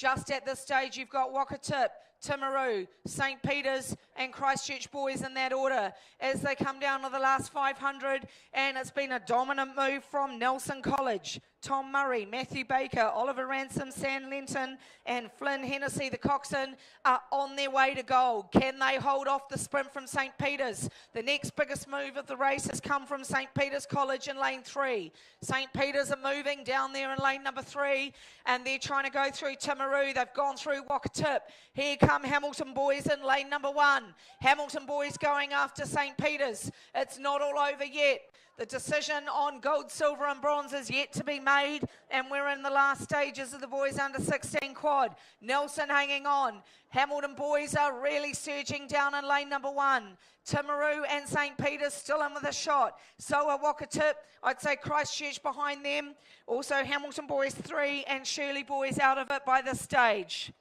Just at this stage, you've got Wakatip, Timaru, St. Peter's and Christchurch boys in that order as they come down to the last 500, and it's been a dominant move from Nelson College. Tom Murray, Matthew Baker, Oliver Ransom, Sam Lenton and Flynn Hennessy, the coxswain, are on their way to gold. Can they hold off the sprint from St. Peter's? The next biggest move of the race has come from St. Peter's College in lane 3. St. Peter's are moving down there in lane number 3 and they're trying to go through Timaru. They've gone through Wakatip. Here come Hamilton boys in lane number 1. Hamilton boys going after St. Peter's. It's not all over yet. The decision on gold, silver and bronze is yet to be made, and we're in the last stages of the boys under 16 quad. Nelson hanging on. Hamilton boys are really surging down in lane number 1. Timaru and St. Peter's still in with a shot. So are Wakatip. I'd say Christchurch behind them. Also Hamilton boys 3 and Shirley boys out of it by this stage.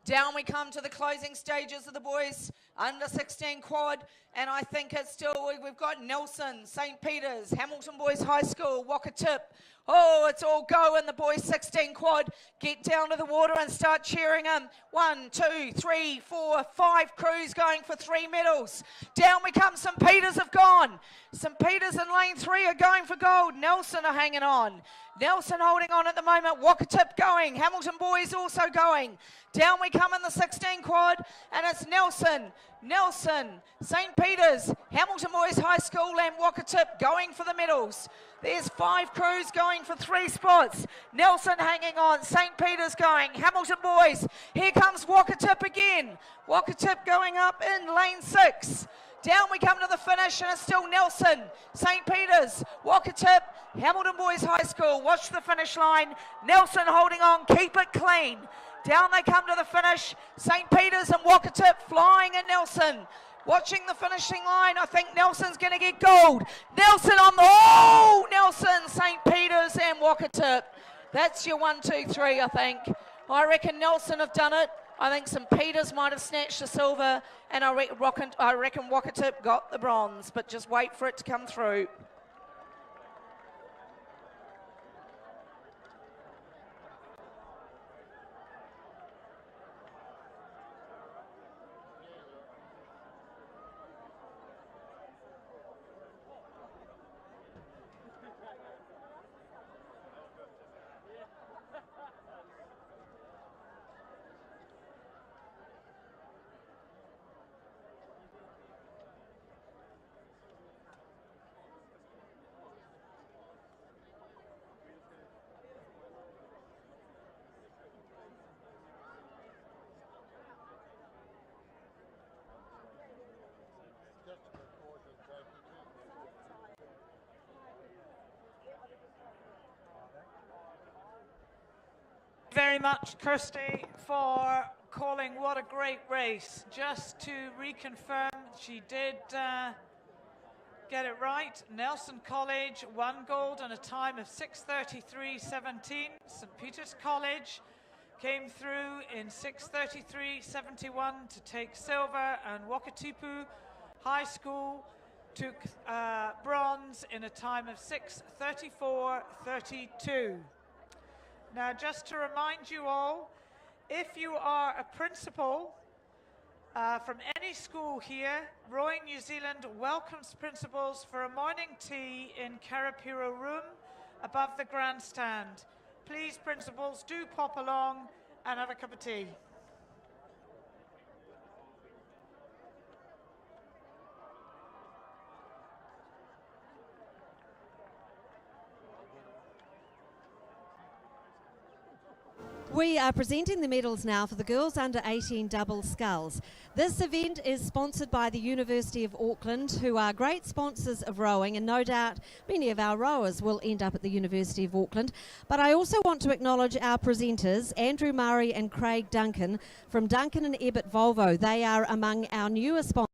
Down we come to the closing stages of the boys under 16 quad, and I think it's still, we've got Nelson, St. Peter's, Hamilton Boys High School, Wakatip. Oh, it's all go in the boys 16 quad. Get down to the water and start cheering them. 1, 2, 3, 4, 5 crews going for 3 medals. Down we come. St. Peter's have gone. St. Peter's in lane 3 are going for gold. Nelson are hanging on. Nelson holding on at the moment. Wakatip going. Hamilton boys also going. Down we come in the 16 quad, and it's Nelson, St. Peter's, Hamilton Boys High School and Wakatip going for the medals. There's 5 crews going for 3 spots. Nelson hanging on, St. Peter's going, Hamilton boys. Here comes Wakatip again. Wakatip going up in lane 6. Down we come to the finish, and it's still Nelson, St. Peter's, Wakatip, Hamilton Boys High School. Watch the finish line. Nelson holding on, keep it clean. Down they come to the finish. St. Peter's and Wakatip flying at Nelson. Watching the finishing line, I think Nelson's going to get gold. Nelson on the, oh, Nelson, St. Peter's and Wakatip. That's your 1, 2, 3, I think. I reckon Nelson have done it. I think St. Peter's might have snatched the silver, and I reckon Wakatip got the bronze, but just wait for it to come through. Very much, Kirsty, for calling what a great race. Just to reconfirm, she did get it right. Nelson College won gold in a time of 6:33.17. St. Peter's College came through in 6:33.71 to take silver, and Wakatipu High School took bronze in a time of 6:34.32. Now, just to remind you all, if you are a principal from any school here, Rowing New Zealand welcomes principals for a morning tea in Karapiro Room above the grandstand. Please, principals, do pop along and have a cup of tea. We are presenting the medals now for the girls under 18 double sculls. This event is sponsored by the University of Auckland, who are great sponsors of rowing, and no doubt many of our rowers will end up at the University of Auckland. But I also want to acknowledge our presenters, Andrew Murray and Craig Duncan from Duncan and Ebbett Volvo. They are among our newer sponsors.